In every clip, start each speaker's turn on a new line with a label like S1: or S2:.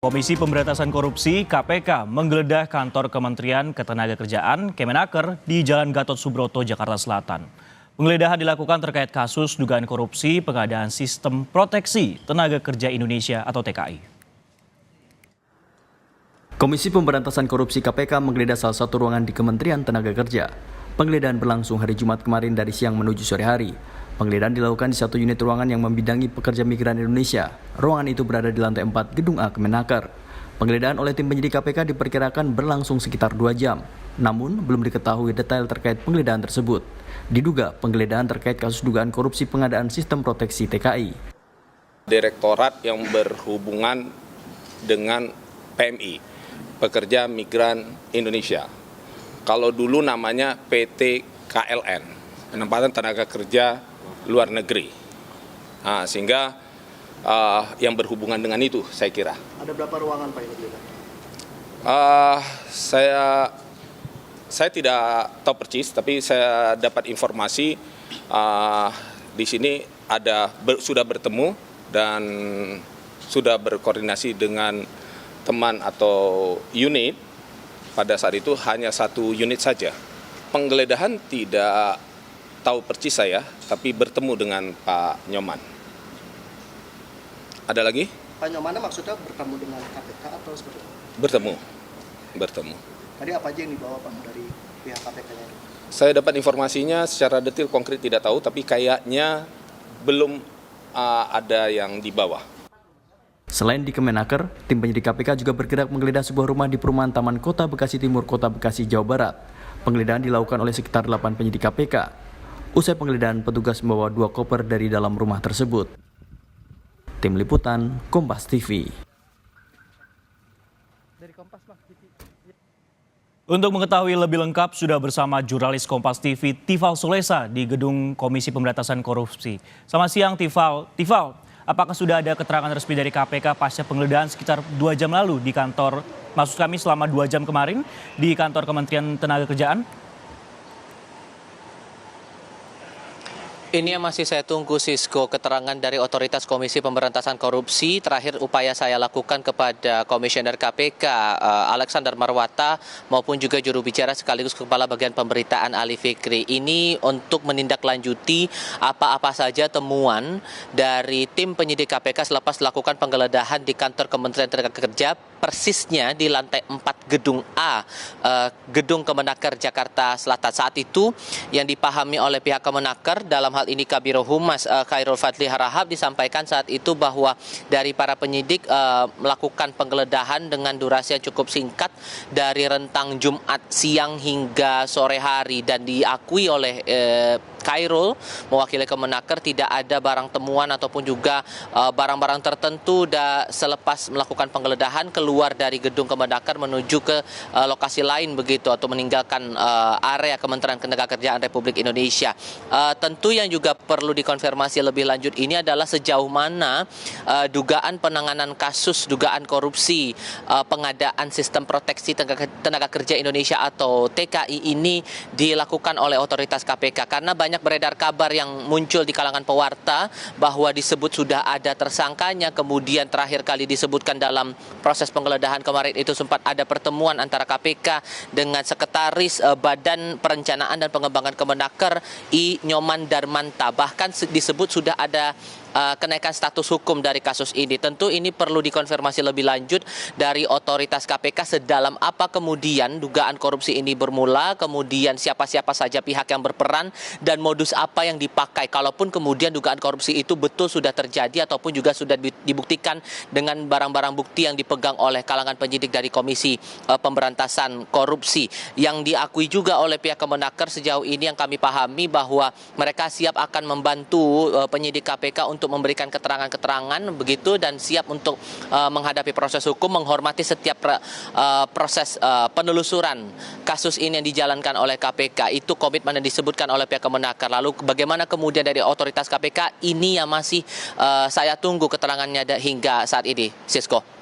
S1: Komisi Pemberantasan Korupsi (KPK) menggeledah kantor Kementerian Ketenagakerjaan Kemenaker di Jalan Gatot Subroto, Jakarta Selatan. Penggeledahan dilakukan terkait kasus dugaan korupsi pengadaan Sistem Proteksi Tenaga Kerja Indonesia atau TKI.
S2: Komisi Pemberantasan Korupsi KPK menggeledah salah satu ruangan di Kementerian Tenaga Kerja. Penggeledahan berlangsung hari Jumat kemarin dari siang menuju sore hari. Penggeledahan dilakukan di satu unit ruangan yang membidangi pekerja migran Indonesia. Ruangan itu berada di lantai 4 Gedung A Kemenaker. Penggeledahan oleh tim penyidik KPK diperkirakan berlangsung sekitar 2 jam. Namun, belum diketahui detail terkait penggeledahan tersebut. Diduga penggeledahan terkait kasus dugaan korupsi pengadaan Sistem Proteksi TKI.
S3: Direktorat yang berhubungan dengan PMI, Pekerja Migran Indonesia. Kalau dulu namanya PT KLN, Penempatan Tenaga Kerja Luar Negeri. Sehingga yang berhubungan dengan itu, saya kira.
S4: Ada berapa ruangan Pak ini?
S3: Saya tidak tahu persis, tapi saya dapat informasi di sini sudah bertemu dan sudah berkoordinasi dengan teman atau unit. Pada saat itu hanya satu unit saja. Penggeledahan tidak tahu persis saya, tapi bertemu dengan Pak Nyoman. Ada lagi?
S4: Pak Nyoman maksudnya bertemu dengan KPK atau seperti apa?
S3: Bertemu.
S4: Tadi apa aja yang dibawa Pak dari pihak KPK-nya?
S3: Saya dapat informasinya secara detail konkret tidak tahu, tapi kayaknya belum ada yang dibawa.
S2: Selain di Kemenaker, tim penyidik KPK juga bergerak menggeledah sebuah rumah di perumahan Taman Kota Bekasi Timur, Kota Bekasi, Jawa Barat. Penggeledahan dilakukan oleh sekitar 8 penyidik KPK. Usai penggeledahan, petugas membawa 2 koper dari dalam rumah tersebut. Tim Liputan, Kompas TV.
S1: Untuk mengetahui lebih lengkap, sudah bersama jurnalis Kompas TV, Tifal Solesa di Gedung Komisi Pemberantasan Korupsi. Selamat siang, Tifal. Tifal, apakah sudah ada keterangan resmi dari KPK pasca penggeledahan sekitar 2 jam lalu di kantor, maksud kami selama 2 jam kemarin di kantor Kementerian Ketenagakerjaan?
S5: Ini yang masih saya tunggu, Sisko, keterangan dari Otoritas Komisi Pemberantasan Korupsi. Terakhir upaya saya lakukan kepada Komisioner KPK Alexander Marwata maupun juga juru bicara sekaligus Kepala Bagian Pemberitaan Ali Fikri ini untuk menindaklanjuti apa-apa saja temuan dari tim penyidik KPK selepas melakukan penggeledahan di kantor Kementerian Tenaga Kerja, persisnya di lantai 4 Gedung A, Gedung Kemenaker Jakarta Selatan. Saat itu yang dipahami oleh pihak Kemenaker, dalam hal ini Kabiro Humas Khairul Fadli Harahap, disampaikan saat itu bahwa dari para penyidik melakukan penggeledahan dengan durasi yang cukup singkat dari rentang Jumat siang hingga sore hari, dan diakui oleh Khairul mewakili Kemenaker tidak ada barang temuan ataupun juga barang-barang tertentu selepas melakukan penggeledahan keluar dari gedung Kemenaker menuju ke lokasi lain begitu, atau meninggalkan area Kementerian Ketenagakerjaan Republik Indonesia. Tentu yang juga perlu dikonfirmasi lebih lanjut ini adalah sejauh mana dugaan penanganan kasus dugaan korupsi pengadaan Sistem Proteksi Tenaga Kerja Indonesia atau TKI ini dilakukan oleh otoritas KPK, karena banyak beredar kabar yang muncul di kalangan pewarta bahwa disebut sudah ada tersangkanya, kemudian terakhir kali disebutkan dalam proses penggeledahan kemarin itu sempat ada pertemuan antara KPK dengan Sekretaris Badan Perencanaan dan Pengembangan Kemenaker I. Nyoman Darmanta. Bahkan disebut sudah ada kenaikan status hukum dari kasus ini. Tentu ini perlu dikonfirmasi lebih lanjut dari otoritas KPK sedalam apa kemudian dugaan korupsi ini bermula, kemudian siapa-siapa saja pihak yang berperan, dan modus apa yang dipakai kalaupun kemudian dugaan korupsi itu betul sudah terjadi ataupun juga sudah dibuktikan dengan barang-barang bukti yang dipegang oleh kalangan penyidik dari Komisi Pemberantasan Korupsi. Yang diakui juga oleh pihak Kemenaker sejauh ini yang kami pahami bahwa mereka siap akan membantu penyidik KPK untuk memberikan keterangan-keterangan begitu, dan siap untuk menghadapi proses hukum, menghormati setiap proses penelusuran kasus ini yang dijalankan oleh KPK. Itu komitmen yang disebutkan oleh pihak Kemenaker. Lalu bagaimana kemudian dari otoritas KPK, ini yang masih saya tunggu keterangannya hingga saat ini, Sisko.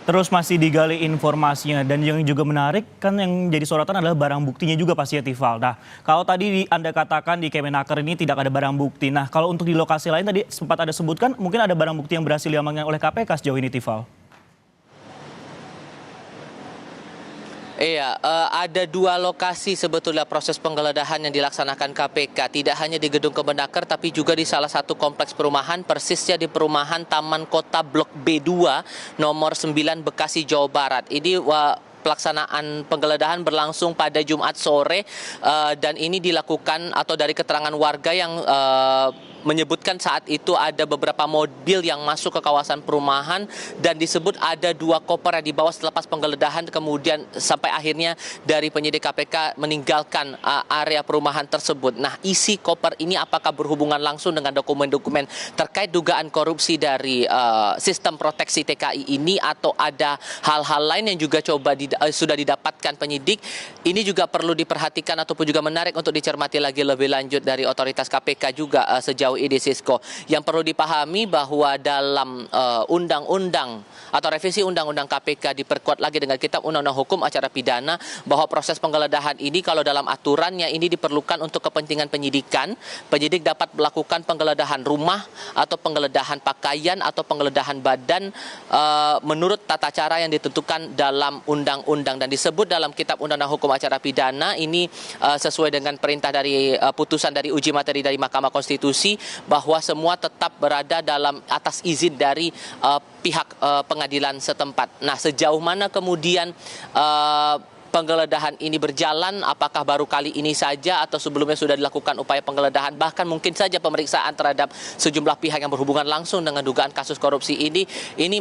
S1: Terus masih digali informasinya, dan yang juga menarik kan yang jadi sorotan adalah barang buktinya juga pasti ya, Tifal. Nah, kalau tadi Anda katakan di Kemenaker ini tidak ada barang bukti. Nah, kalau untuk di lokasi lain tadi sempat ada sebutkan mungkin ada barang bukti yang berhasil diamankan oleh KPK sejauh ini, Tifal.
S5: Iya, ada dua lokasi sebetulnya proses penggeledahan yang dilaksanakan KPK. Tidak hanya di Gedung Kemenaker, tapi juga di salah satu kompleks perumahan, persisnya di perumahan Taman Kota Blok B2, nomor 9 Bekasi, Jawa Barat. Ini pelaksanaan penggeledahan berlangsung pada Jumat sore dan ini dilakukan atau dari keterangan warga yang menyebutkan saat itu ada beberapa mobil yang masuk ke kawasan perumahan dan disebut ada 2 koper yang dibawa selepas penggeledahan, kemudian sampai akhirnya dari penyidik KPK meninggalkan area perumahan tersebut. Nah, isi koper ini apakah berhubungan langsung dengan dokumen-dokumen terkait dugaan korupsi dari sistem proteksi TKI ini atau ada hal-hal lain yang juga sudah didapatkan penyidik? Ini juga perlu diperhatikan ataupun juga menarik untuk dicermati lagi lebih lanjut dari otoritas KPK juga sejauh ini, Sisko. Yang perlu dipahami bahwa dalam undang-undang atau revisi undang-undang KPK diperkuat lagi dengan Kitab Undang-Undang Hukum Acara Pidana bahwa proses penggeledahan ini kalau dalam aturannya ini diperlukan untuk kepentingan penyidikan. Penyidik dapat melakukan penggeledahan rumah atau penggeledahan pakaian atau penggeledahan badan menurut tata cara yang ditentukan dalam undang-undang dan disebut dalam Kitab Undang-Undang Hukum Acara Pidana ini sesuai dengan perintah dari putusan dari uji materi dari Mahkamah Konstitusi bahwa semua tetap berada dalam atas izin dari pihak pengadilan setempat. Nah, sejauh mana kemudian penggeledahan ini berjalan, apakah baru kali ini saja atau sebelumnya sudah dilakukan upaya penggeledahan, bahkan mungkin saja pemeriksaan terhadap sejumlah pihak yang berhubungan langsung dengan dugaan kasus korupsi ini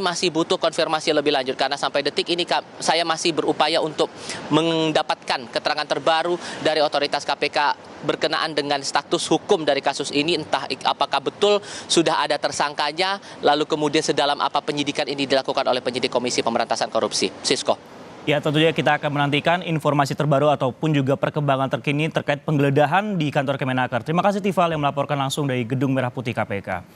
S5: masih butuh konfirmasi lebih lanjut karena sampai detik ini saya masih berupaya untuk mendapatkan keterangan terbaru dari otoritas KPK berkenaan dengan status hukum dari kasus ini, entah apakah betul sudah ada tersangkanya, lalu kemudian sedalam apa penyidikan ini dilakukan oleh penyidik Komisi Pemberantasan Korupsi. Sisko.
S1: Ya, tentunya kita akan menantikan informasi terbaru ataupun juga perkembangan terkini terkait penggeledahan di kantor Kemenaker. Terima kasih Tifal yang melaporkan langsung dari Gedung Merah Putih KPK.